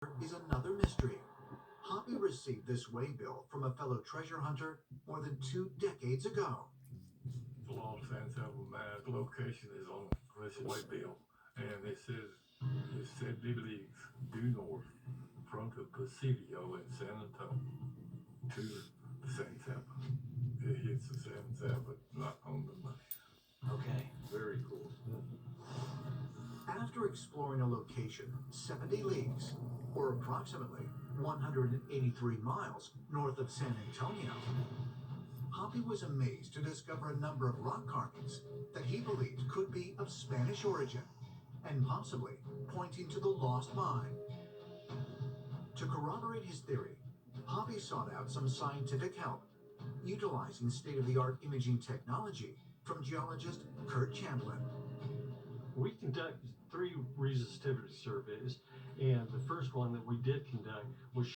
Is another mystery. Hoppy received this waybill from a fellow treasure hunter more than 2 decades ago. The Lost San Salvador location is on this waybill, and it said it leaves due north from the Presidio in San Antonio to the San Saba. It hits the San Saba, not on the money. Okay, very cool. After exploring a location 70 leagues, or approximately 183 miles north of San Antonio, Hoppy was amazed to discover a number of rock carvings that he believed could be of Spanish origin and possibly pointing to the lost mine. To corroborate his theory, Hoppy sought out some scientific help, utilizing state-of-the-art imaging technology from geologist Kurt Champlin. We conduct 3 resistivity surveys, and the first one that we did conduct was